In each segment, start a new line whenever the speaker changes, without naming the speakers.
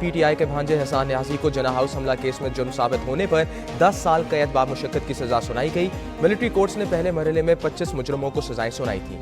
PTI के भांजे हसान न्याजी को जना हाउस हमला केस में जुर्म साबित होने पर 10 साल कैद बामुशक्कत की सजा सुनाई गई। मिलिट्री कोर्ट्स ने पहले मरहले में 25 मुजरमों को सजाएं सुनाई थी।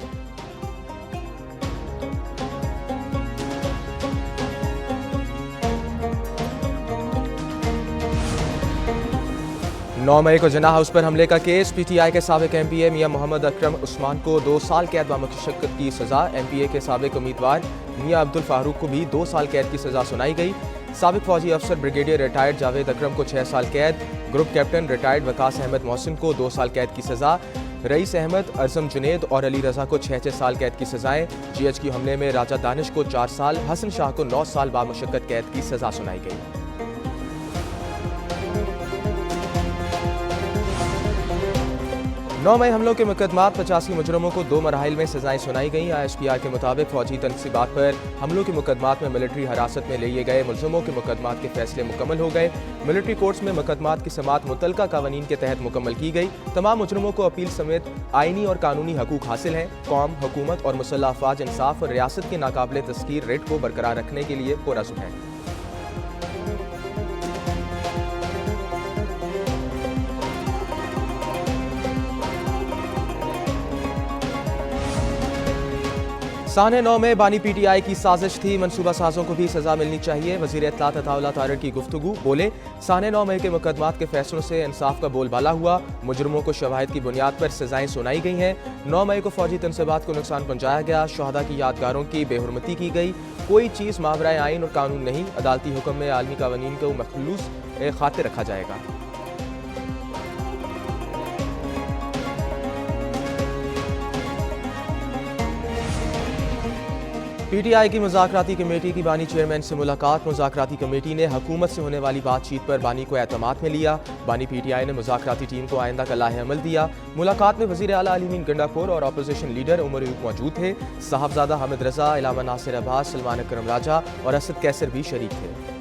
9 मई को जना हाउस पर हमले का केस। पीटीआई के साबिक एमपीए मियां मोहम्मद अकरम उस्मान को 2 साल कैद बामुशक्कत की सजा। एमपीए के साबिक उम्मीदवार मियां अब्दुल फारूक को भी 2 साल कैद की सजा सुनाई गई। साबिक फौजी अफसर ब्रिगेडियर रिटायर्ड जावेद अकरम को 6 साल कैद। Group captain retired Waqas Ahmed Mohsin को 2 साल कैद की सजा। रईस अहमद, अजम जुनेद और अली रजा को 6 साल कैद की सजाएं। जीएचक्यू हमले में राजा दानिश को 4 साल, हसन शाह को 9 साल बामुशक्कत कैद की सजा सुनाई गई। 9 मई हमलों के मुकदमात 85 मुजरमों को 2 मराहिल में सजाएं सुनाई गईं। ISPR के मुताबिक फौजी तनसीबात पर हमलों के मुकदमात में मिलिट्री हिरासत में लिए गए मुलजमों के मुकदमात के फैसले मुकम्मल हो गए। मिलिट्री कोर्ट्स में मुकदमात की समात मुतलका कानून के तहत मुकम्मल की गई। तमाम मुजरमों को अपील समेत आईनी और कानूनी हकूक हासिल हैं। कौम, हुकूमत और मुसल्लह अफवाज इंसाफ और रियासत के नाकाबिले तस्कीर रेट को बरकरार रखने के लिए पुरअज़्म हैं। 9:30 में बानी पीटीआई की साजिश थी, मनसूबा साजों को भी सजा मिलनी चाहिए। वज़ीर इत्तलात अताउल्लाह तारड़ की गुफ्तगू। बोले, 9:30 मई के मुकदमात के फैसलों से इंसाफ का बोलबाला हुआ। मुजरमों को शवाहिद की बुनियाद पर सजाएं सुनाई गई हैं। 9 मई को फौजी तनसीबात को नुकसान पहुंचाया गया। शहदा की यादगारों की बेहुरमती की गई। कोई चीज़ मावराए आइन और कानून नहीं। अदालती हुक्म में आलमी कानून को मखलूस खातिर रखा जाएगा। पीटीआई की मुज़ाकराती कमेटी की बानी चेयरमैन से मुलाकात। मुज़ाकराती कमेटी ने हुकूमत से होने वाली बातचीत पर बानी को एतमाद में लिया। बानी पीटीआई ने मुज़ाकराती टीम को आइंदा का लाहे अमल दिया। मुलाकात में वज़ीर आला अली मीन गंडापुर और अपोजिशन लीडर उमर अयूब मौजूद थे। साहबजादा हामिद रजा, इलामा नासिर अब्बास, सलमान अकरम राजा और असद कैसर भी शरीक थे।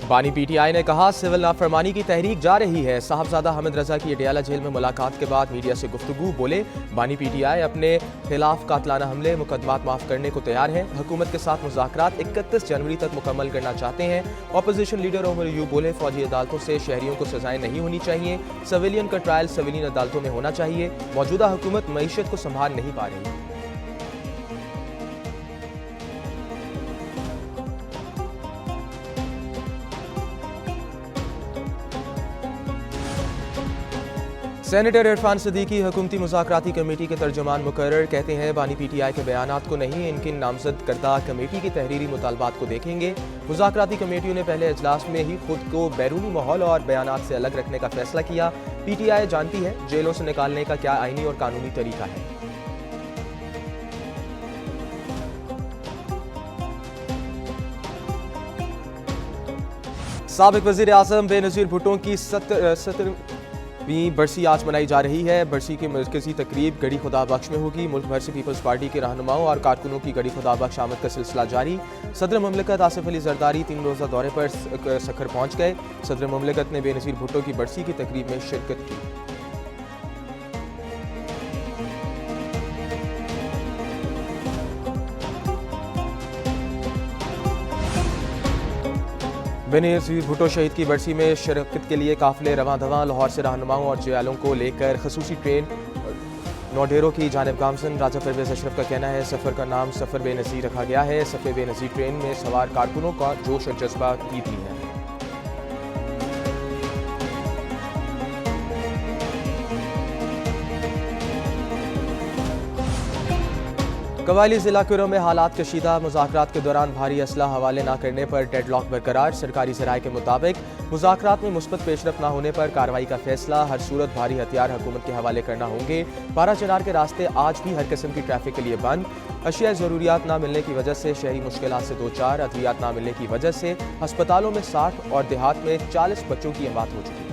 बानी पीटीआई ने कहा, सिविल नाफरमानी की तहरीक जा रही है। साहबजादा हामिद रजा की अडियाला जेल में मुलाकात के बाद मीडिया से गुफ्तगू। बोले, बानी पीटीआई अपने खिलाफ कातलाना हमले मुकदमात माफ करने को तैयार है। हुकूमत के साथ मुज़ाकरात 31 जनवरी तक मुकम्मल करना चाहते हैं। अपोजिशन लीडर उमर अयूब बोले, फौजी अदालतों से शहरियों को सजाएं नहीं होनी चाहिए। सिविलियन का ट्रायल सिविलियन अदालतों में होना चाहिए। मौजूदा हुकूमत मईशत को संभाल नहीं पा रही। सेनेटर इरफान सिद्दीकी हुकूमती मुज़ाकराती कमेटी के तर्जुमान मुकर्रर। कहते हैं, बानी पीटीआई के बयानात को नहीं, इनकी नामजद करदा कमेटी की तहरीरी मुतालबात को देखेंगे। मुज़ाकराती कमेटियों ने पहले इजलास में ही खुद को बैरूनी माहौल और बयानात से अलग रखने का फैसला किया। पीटीआई जानती है जेलों से निकालने का क्या आईनी और कानूनी तरीका है। साबिक वज़ीर आज़म बेनज़ीर भुट्टो की 17वीं बरसी आज मनाई जा रही है। बरसी की मरकजी तकरीब गढ़ी खुदा बख्श में होगी। मुल्क भर से पीपल्स पार्टी के रहनुमाओं और कारकुनों की गढ़ी खुदा बख्श आमद का सिलसिला जारी। सदर मुमलिकत आसिफ अली जरदारी 3 रोज़ा दौरे पर सखर पहुँच गए। सदर मुमलिकत ने बेनज़ीर भुट्टो की बरसी की तकरीब में शिरकत की। बेनज़ीर भुट्टो शहीद की बरसी में शिरकत के लिए काफिले रवां दवां। लाहौर से रहनुमाओं और जयालों को लेकर खसूसी ट्रेन नौडेरों की जानिब गामजन। राजा परवेज़ अशरफ का कहना है, सफ़र का नाम सफ़र बेनज़ीर रखा गया है। सफ़र बेनज़ीर ट्रेन में सवार कारकुनों का जोश और जज्बा ईद भी है। कबायली जिला क्यूरो में हालात कशीदा। मुज़ाकरात के दौरान भारी असला हवाले न करने पर डेडलॉक बरकरार। सरकारी ज़राए के मुताबिक मुज़ाकरात में मुस्बत पेशरफ न होने पर कार्रवाई का फैसला। हर सूरत भारी हथियार हुकूमत के हवाले करना होंगे। पारा चनार के रास्ते आज भी हर किस्म की ट्रैफिक के लिए बंद। अशिया ज़रूरियात न मिलने की वजह से शहरी मुश्किलात से 2-4। अद्वियात न मिलने की वजह से अस्पतालों में 60 और देहात में 40 बच्चों की मौत हो चुकी है।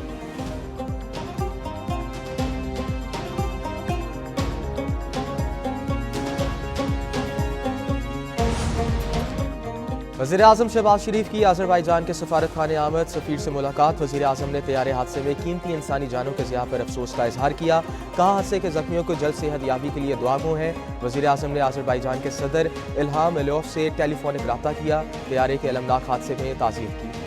वज़ीर-ए-आज़म शहबाज शरीफ की आज़रबाईजान के सफारत खाने आमद, सफ़ीर से मुलाकात। वज़ीर-ए-आज़म ने तैयारे हादसे में कीमती इंसानी जानों के ज़िया पर अफसोस का इजहार किया। कहा हादसे के जख्मियों को जल्द सेहत याबी के लिए दुआगो हैं। वज़ीर-ए-आज़म ने आज़रबाईजान के सदर इल्हाम अलियोव से टेलीफोनिक रब्ता किया। तैयारे के अलमनाक हादसे में ताज़ियत की।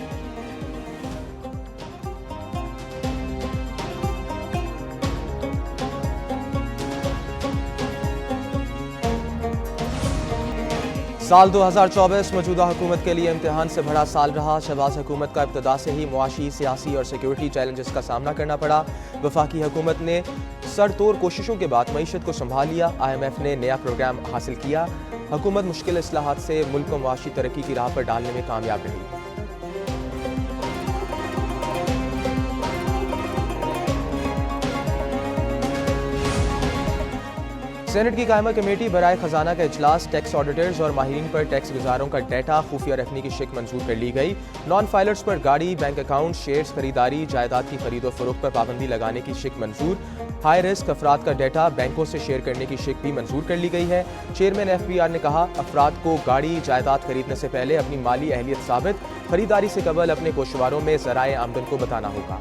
साल 2024 मौजूदा हुकूमत के लिए इम्तिहान से बड़ा साल रहा। शहबाज हुकूमत का इब्तदा से ही मुआशी, सियासी और सिक्योरिटी चैलेंजेस का सामना करना पड़ा। वफाकी हुकूमत ने सरतोड़ कोशिशों के बाद मईशत को संभाल लिया। IMF ने नया प्रोग्राम हासिल किया। हुकूमत मुश्किल इस्लाहात से मुल्क को मुआशी तरक्की की राह पर डालने में कामयाब रही। सेनेट की कायमा कमेटी बराए खजाना का इजलास। टैक्स ऑडिटर्स और माहिरीन पर टैक्स गुजारों का डेटा खुफिया रखने की शिक मंजूर कर ली गई। नॉन फाइलर्स पर गाड़ी, बैंक अकाउंट, शेयर्स खरीदारी, जायदाद की खरीदो फरोख्त पर पाबंदी लगाने की शिक मंजूर। हाई रिस्क अफराद का डेटा बैंकों से शेयर करने की शिक भी मंजूर कर ली गई है। चेयरमैन FBR ने कहा, अफराद को गाड़ी जायदाद खरीदने से पहले अपनी माली अहलियत साबित, खरीदारी से कबल अपने कोशवारों में ज़राए आमदन को बताना होगा।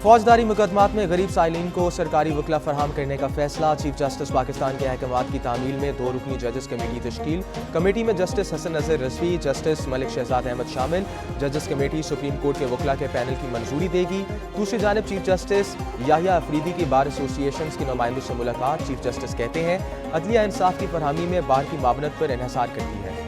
फौजदारी मुकदमात में गरीब साइलिन को सरकारी वकला फराहम करने का फैसला। चीफ जस्टिस पाकिस्तान के अहकामात की तामील में 2 रुकनी जजेस कमेटी तश्कील। कमेटी में जस्टिस हसन नज़र रिजवी, जस्टिस मलिक शहजाद अहमद शामिल। जजेस कमेटी सुप्रीम कोर्ट के वकला के पैनल की मंजूरी देगी। दूसरी जानब चीफ जस्टिस याहिया अफरीदी की बार एसोसिएशन के नुमाइंदों से मुलाकात। चीफ जस्टिस कहते हैं, अदलिया इंसाफ की फरहमी में बार की मावनत पर इन्हसार करती है।